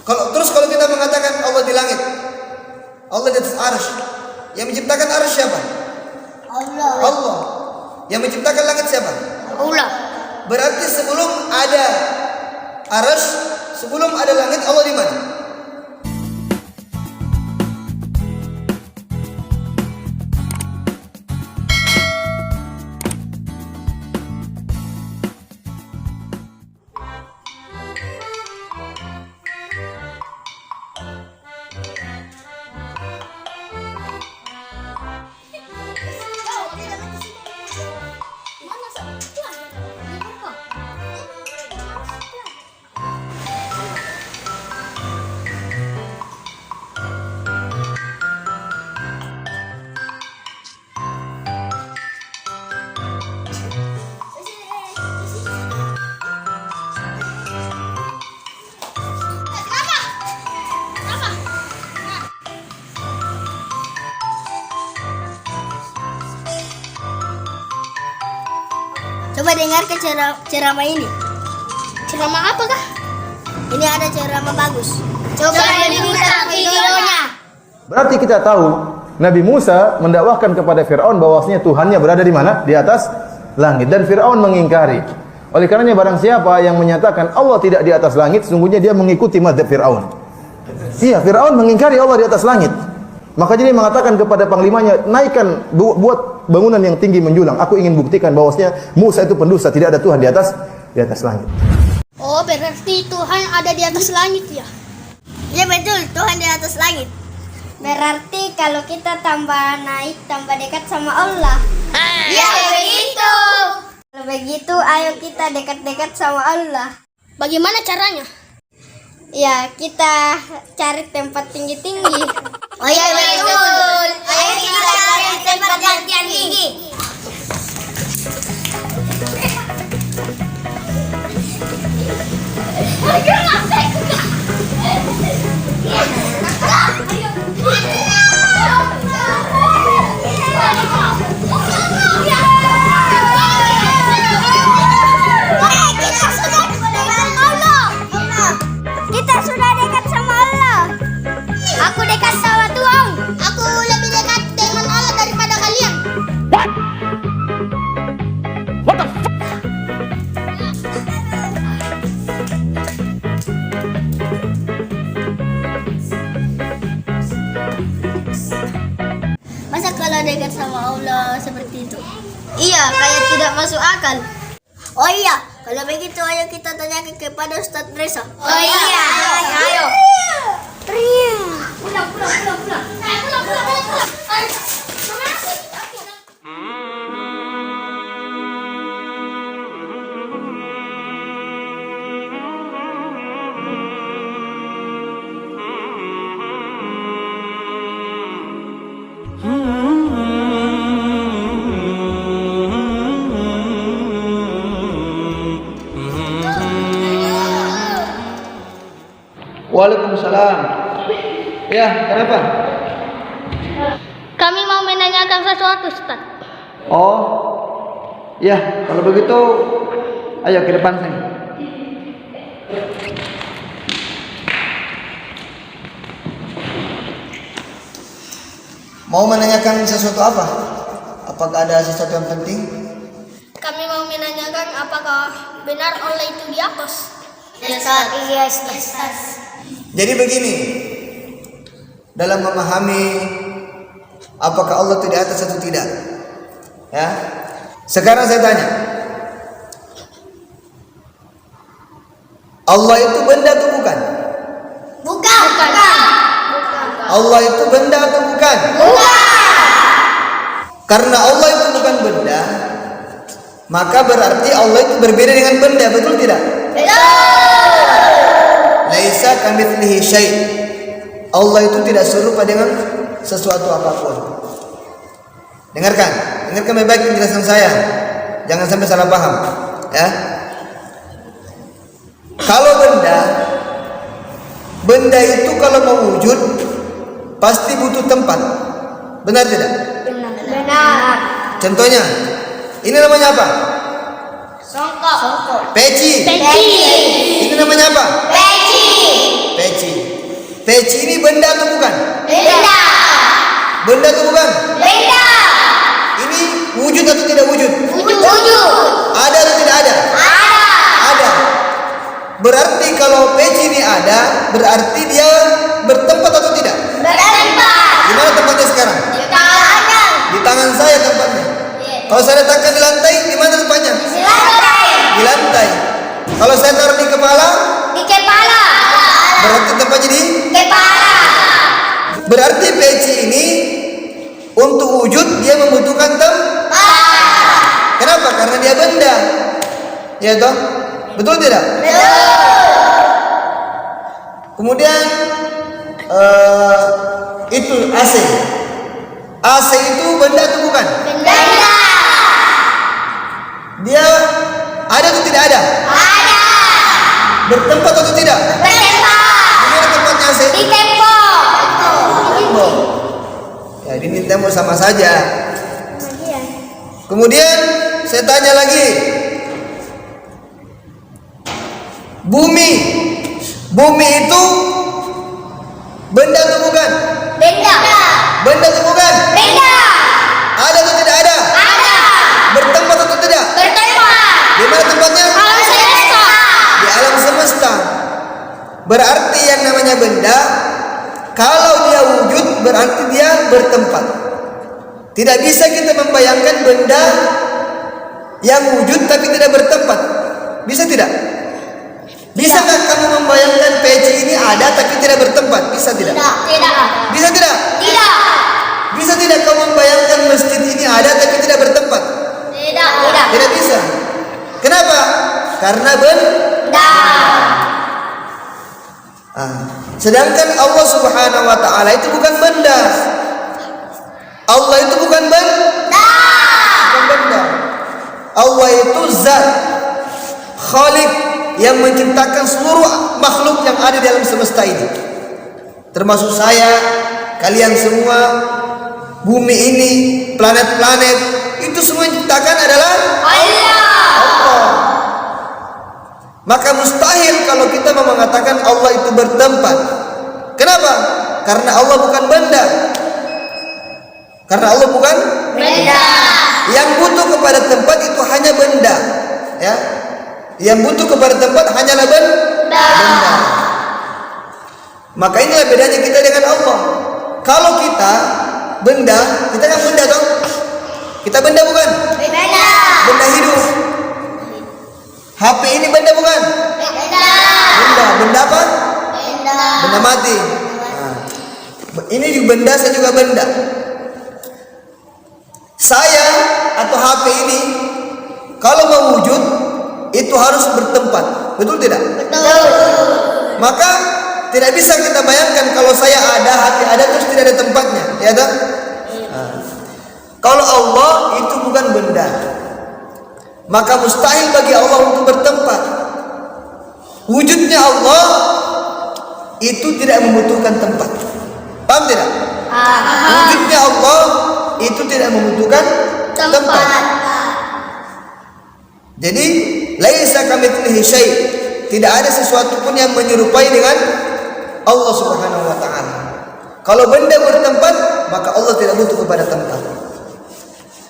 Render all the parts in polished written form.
Kalau kita mengatakan Allah di langit, Allah di atas arsy, yang menciptakan arsy siapa? Allah. Yang menciptakan langit siapa? Allah. Berarti sebelum ada arsy, sebelum ada langit, Allah di mana? Coba dengarkan ceramah ini. Ceramah apa kah? Ini ada ceramah bagus. Coba diputar videonya. Berarti kita tahu Nabi Musa mendakwahkan kepada Fir'aun bahwasanya Tuhannya berada di mana? Di atas langit, dan Fir'aun mengingkari. Oleh karenanya barang siapa yang menyatakan Allah tidak di atas langit, sungguhnya dia mengikuti mazhab Fir'aun. Iya, Fir'aun mengingkari Allah di atas langit. Maka jadi mengatakan kepada panglimanya, naikkan, buat bangunan yang tinggi menjulang. Aku ingin buktikan bahwasanya Musa itu pendusta, tidak ada Tuhan di atas langit. Oh, berarti Tuhan ada di atas langit ya? Ya betul, Tuhan di atas langit. Berarti kalau kita tambah naik, tambah dekat sama Allah. Ya begitu. Kalau begitu, ayo kita dekat-dekat sama Allah. Bagaimana caranya? Ya, kita cari tempat tinggi-tinggi. Oh iya betul. Ayo kita cari tempat yang tinggi. Kita sudah dekat sama Allah. Aku dekat sama Tuhan. Aku lebih dekat dengan Allah daripada kalian. What the fuck? Masa kalau dekat sama Allah seperti itu? Iya, kayak tidak masuk akal. Oh iya, kalau begitu ayo kita tanyakan kepada Ustadz Reza. Oh iya, ayo. Pulang. Waalaikumsalam. Ya, kenapa? Kami mau menanyakan sesuatu, Ustaz. Oh, ya, kalau begitu, ayo ke depan sini. Mau menanyakan sesuatu apa? Apakah ada sesuatu yang penting? Kami mau menanyakan apakah benar Allah itu di atas? Yes. Jadi begini, dalam memahami apakah Allah itu di atas atau tidak, ya. Sekarang saya tanya, Allah itu benda atau bukan? Bukan. Allah itu benda atau bukan? Karena Allah itu bukan benda, maka berarti Allah itu berbeda dengan benda, betul tidak? Laisa kamitslihi syai'. Allah itu tidak serupa dengan sesuatu apapun. Dengarkan baik-baik penjelasan saya. Jangan sampai salah paham, ya. Kalau benda itu kalau mau wujud pasti butuh tempat. Benar tidak? Benar. Contohnya, ini namanya apa? Songkok. Peci. Ini namanya apa? Peci. Peci ini benda atau bukan? Benda. Benda atau bukan? Benda. Ini wujud atau tidak wujud? Wujud. Ada atau tidak ada? Ada. Berarti kalau peci ini ada, berarti dia bertempat atau tidak? Bertempat. Di mana tempatnya sekarang? Di tangan. Di tangan saya tempatnya. Kalau saya letakkan di lantai, di mana tempatnya? Di lantai. Di lantai. Kalau saya taruh di kepala, Di kepala. berarti tempatnya di. Kepala. Berarti peci ini untuk wujud dia membutuhkan tempat. Kenapa? Karena dia benda. Ya toh? Betul tidak? Kemudian itu AC. AC itu benda atau bukan? Benda. Dia ada atau tidak ada? Ada. Bertempat atau tidak? Bertempat. Di mana tempatnya AC? Di tembok. Tembok. Ya, ini tembok sama saja. Kemudian saya tanya lagi. Bumi itu benda atau bukan? Benda. Benda atau bukan? Benda. Ada atau tidak ada? Ada. Bertempat atau tidak? Bertempat. Di mana tempatnya? Alam semesta. Di alam semesta. Berarti yang namanya benda, kalau dia wujud berarti dia bertempat. Tidak bisa kita membayangkan benda yang wujud tapi tidak bertempat. Bisa tidak? Bisakah kamu membayangkan peci ini ada tapi tidak bertempat? Bisa tidak? Tidak. Bisa tidak? Tidak. Bisa tidak kamu membayangkan masjid ini ada tapi tidak bertempat? Tidak. Tidak bisa. Kenapa? Karena benda. Sedangkan Allah Subhanahu wa taala itu bukan benda. Allah itu bukan benda. Bukan benda. Allah itu zat, Khalik, yang menciptakan seluruh makhluk yang ada di alam semesta ini. Termasuk saya, kalian semua, bumi ini, planet-planet, itu semua yang diciptakan adalah Allah. Maka mustahil kalau kita mau mengatakan Allah itu bertempat. Kenapa? Karena Allah bukan benda. Karena Allah bukan Benda. Yang butuh kepada tempat itu hanya benda, ya. Yang butuh kepada tempat hanyalah benda. Maka inilah bedanya kita dengan Allah. Kalau kita benda, kita kan benda toh? Kita benda bukan? Benda. Benda hidup. HP ini benda bukan? Benda. Benda apa? Benda. Benda mati. Nah, ini juga benda, saya juga benda. Saya atau HP ini kalau mau wujud itu harus bertempat. Betul tidak? Betul. Maka tidak bisa kita bayangkan kalau saya ada, HP ada terus tidak ada tempatnya, ya toh? Kalau Allah itu bukan benda, maka mustahil bagi Allah untuk bertempat. Wujudnya Allah itu tidak membutuhkan tempat. Paham tidak? Wujudnya Allah itu tidak membutuhkan tempat. Jadi laisa kamitslihi syai', tidak ada sesuatu pun yang menyerupai dengan Allah Subhanahu wa taala. Kalau benda bertempat, maka Allah tidak butuh kepada tempat.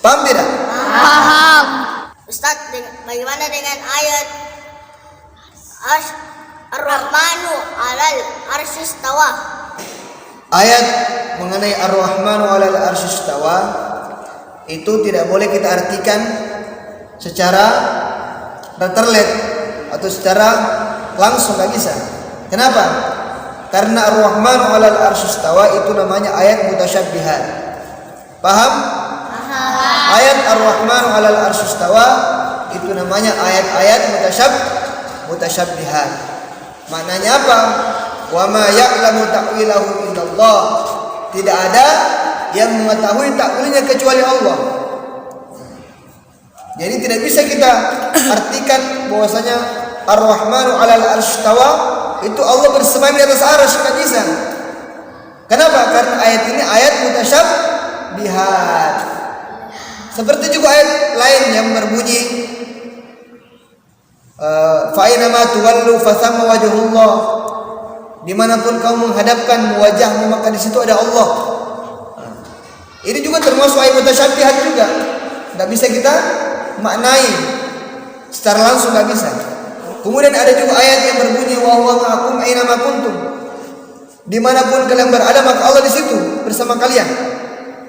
Paham tidak? Paham. Ustaz, bagaimana dengan ayat Ar-Rahmanu 'alal arsy istawa? Ayat mengenai Ar-Rahmanu 'alal arsy istawa itu tidak boleh kita artikan secara terlet atau secara langsung, nggak bisa. Kenapa? Karena Ar-Rahmanu 'alal arsy istawa itu namanya ayat mutasyabbihat. Paham? Ayat Ar-Rahmanu 'alal arsy istawa itu namanya ayat-ayat mutasyabbihat. Maknanya apa? Wa ma ya'lamu ta'wilahu illallah. Tidak ada yang mengetahui takwilnya kecuali Allah. Jadi tidak bisa kita artikan bahwasanya Ar-Rahmanu 'alal arsy istawa itu Allah bersemayam di atas arsy, tidak bisa. Kenapa? Karena ayat ini ayat mutasyabbihat. Seperti juga ayat lain yang berbunyi fa aina ma tuwallu fa thamma wajhullah. Dimanapun kamu menghadapkan wajahmu maka di situ ada Allah. Ini juga termasuk ayat mutasyabihat juga. Nggak bisa kita maknai secara langsung, nggak bisa. Kemudian ada juga ayat yang berbunyi wa huwa ma'akum aina ma kuntum. Dimanapun kalian berada maka Allah di situ bersama kalian.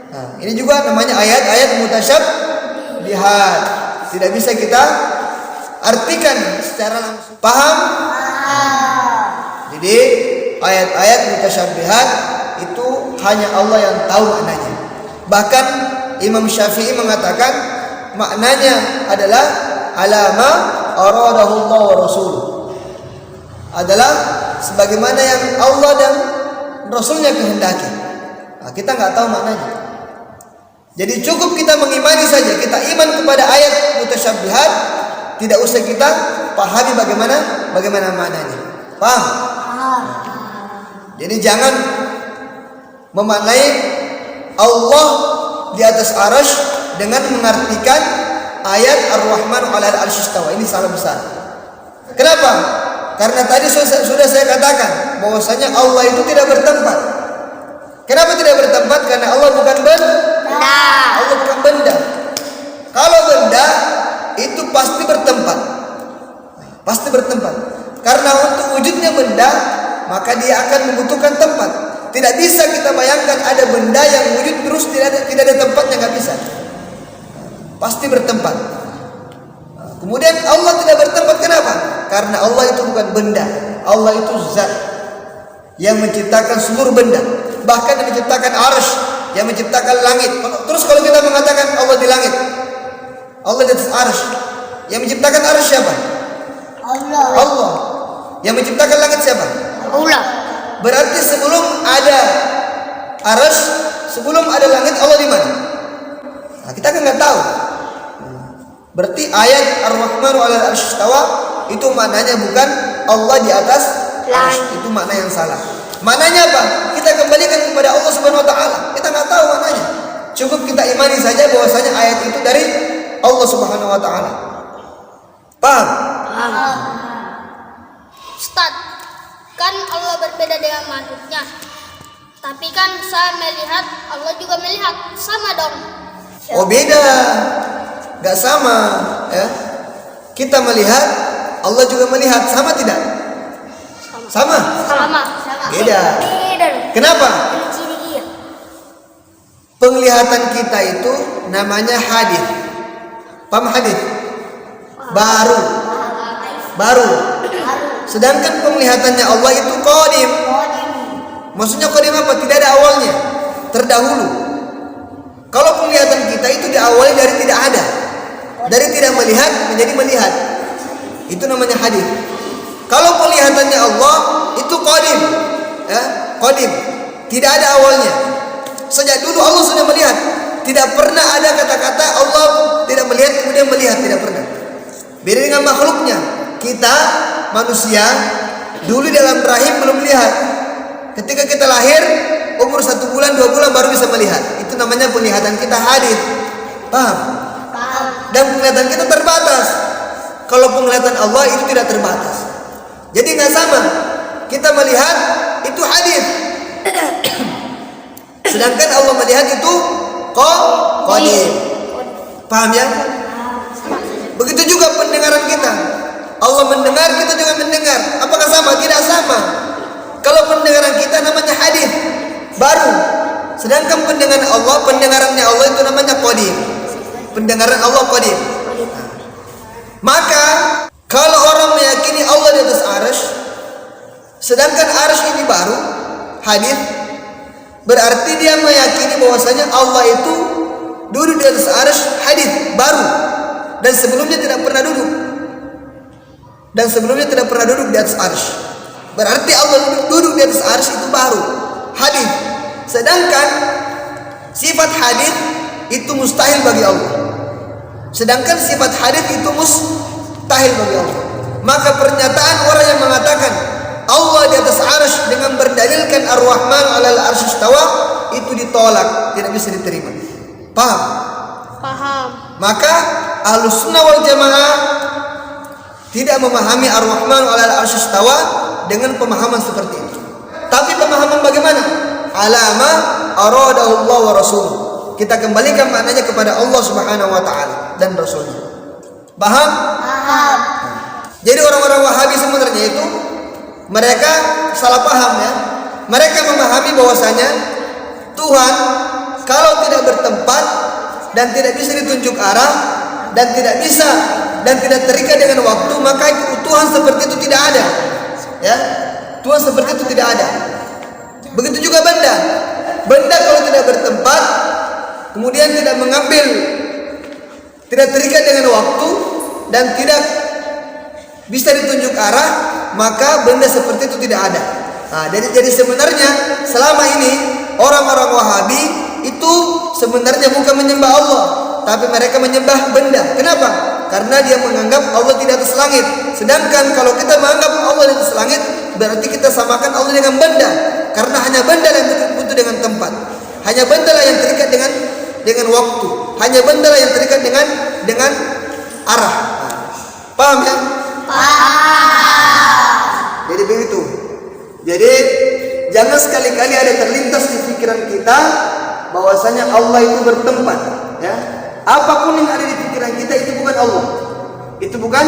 Nah, ini juga namanya ayat-ayat mutasyabihat. Tidak bisa kita artikan secara langsung. Paham? Jadi ayat-ayat mutasyabihat itu hanya Allah yang tahu maknanya. Bahkan Imam Syafi'i mengatakan maknanya adalah alama aradahu Allah wa rasuluh. Adalah sebagaimana yang Allah dan Rasulnya kehendaki. Nah, kita nggak tahu maknanya. Jadi cukup kita mengimani saja. Kita iman kepada ayat mutasyabihat, tidak usah kita pahami bagaimana maknanya. Paham? Jadi jangan memaknai Allah di atas arasy dengan mengartikan ayat Ar-Rahman 'alal 'arsy istawa. Ini salah besar. Kenapa? Karena tadi sudah saya katakan bahwasanya Allah itu tidak bertempat. Kenapa tidak bertempat? Karena Allah bukan benda. Allah bukan benda. Kalau benda itu pasti bertempat. Pasti bertempat. Karena untuk wujudnya benda, maka dia akan membutuhkan tempat. Tidak bisa kita bayangkan ada benda yang wujud terus tidak ada tempatnya, nggak bisa. Pasti bertempat. Kemudian Allah tidak bertempat, kenapa? Karena Allah itu bukan benda. Allah itu zat yang menciptakan seluruh benda, bahkan yang menciptakan arsy, yang menciptakan langit. Terus kalau kita mengatakan Allah di langit, Allah di atas arsy, yang menciptakan arsy siapa? Allah. Yang menciptakan langit siapa? Allah. Berarti sebelum ada arsy, sebelum ada langit, Allah di mana? Nah, kita kan nggak tahu. Berarti ayat Ar-Rahman 'alal 'arsy istawa itu maknanya bukan Allah di atas arsy. Itu makna yang salah. Maknanya apa? Kita kembalikan kepada Allah Subhanahu wa taala. Kita nggak tahu maknanya. Cukup kita imani saja bahwasanya ayat itu dari Allah Subhanahu wa taala. Paham? Ustaz, kan Allah berbeda dengan makhluknya. Tapi kan saya melihat, Allah juga melihat. Sama dong. Oh, beda. Gak sama, ya. Kita melihat, Allah juga melihat, sama tidak? Sama. Beda. Kenapa? Penglihatan kita itu namanya hadis. Paham hadis? Baru. Sedangkan penglihatannya Allah itu qadim. Maksudnya qadim apa? Tidak ada awalnya, terdahulu. Kalau penglihatan kita itu diawali dari tidak ada. Dari tidak melihat menjadi melihat. Itu namanya hadis. Kalau penglihatannya Allah itu qadim, ya, qadim. Tidak ada awalnya. Sejak dulu Allah sudah melihat. Tidak pernah ada kata-kata Allah tidak melihat kemudian melihat, tidak pernah. Beda dengan makhluknya. Kita manusia dulu dalam rahim belum melihat. Ketika kita lahir umur 1 bulan 2 bulan baru bisa melihat. Itu namanya penglihatan kita hadis. Paham? Dan penglihatan kita terbatas. Kalau penglihatan Allah itu tidak terbatas. Jadi nggak sama. Kita melihat itu hadis. Sedangkan Allah melihat itu qadim. Paham ya? Begitu juga pendengaran kita. Allah mendengar, kita juga mendengar. Apakah sama? Tidak sama. Kalau pendengaran kita namanya hadis, baru. Sedangkan pendengaran Allah itu namanya qadim. Pendengaran Allah qadim. Maka kalau orang meyakini Allah di atas arsy, sedangkan arsy ini baru, hadis, berarti dia meyakini bahwasanya Allah itu duduk di atas arsy, hadis, baru. Dan sebelumnya tidak pernah duduk di atas arsy. Berarti Allah duduk di atas arsy itu baru, hadis. Sedangkan sifat hadis itu mustahil bagi Allah. Sedangkan sifat hadis itu mustahil bagi Allah. Maka pernyataan orang yang mengatakan Allah di atas arsy dengan berdalilkan Ar-Rahman 'alal 'arsy istawa itu ditolak, tidak bisa diterima. Paham? Maka Ahlussunnah wal Jamaah tidak memahami Ar-Rahman 'alal 'arsy istawa dengan pemahaman seperti itu. bagaimana? Alama aradahu Allah wa rasul. Kita kembalikan maknanya kepada Allah Subhanahu wa taala dan Rasulnya. Paham? Paham. Jadi orang-orang Wahabi sebenarnya itu mereka salah paham ya. Mereka memahami bahwasanya Tuhan kalau tidak bertempat dan tidak bisa ditunjuk arah dan tidak bisa dan tidak terikat dengan waktu, maka Tuhan seperti itu tidak ada. Ya, Tuhan seperti itu tidak ada. Begitu juga benda. Benda kalau tidak bertempat, kemudian tidak mengambil, tidak terikat dengan waktu dan tidak bisa ditunjuk arah, maka benda seperti itu tidak ada. Nah, jadi sebenarnya selama ini orang-orang Wahabi itu sebenarnya bukan menyembah Allah, tapi mereka menyembah benda. Kenapa? Karena dia menganggap Allah tidak atas langit. Sedangkan kalau kita menganggap Allah di atas langit, berarti kita samakan Allah dengan benda. Karena hanya benda yang terbutuh dengan tempat. Hanya benda lah yang terikat dengan waktu. Hanya benda lah yang terikat dengan arah. Paham ya? Paham. Jadi begitu. Jadi jangan sekali-kali ada terlintas di pikiran kita bahwasanya Allah itu bertempat, ya. Apapun yang ada di pikiran kita itu bukan Allah. Itu bukan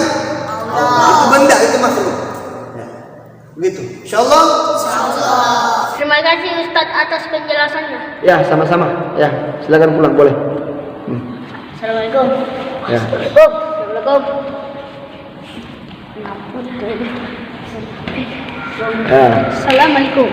Allah. Itu benda, itu makhluk. Ya. Begitu. Insyaallah. Terima kasih Ustadz atas penjelasannya. Ya, sama-sama. Ya, silakan pulang boleh. Assalamualaikum. Ya. Assalamualaikum. Ya. Assalamualaikum.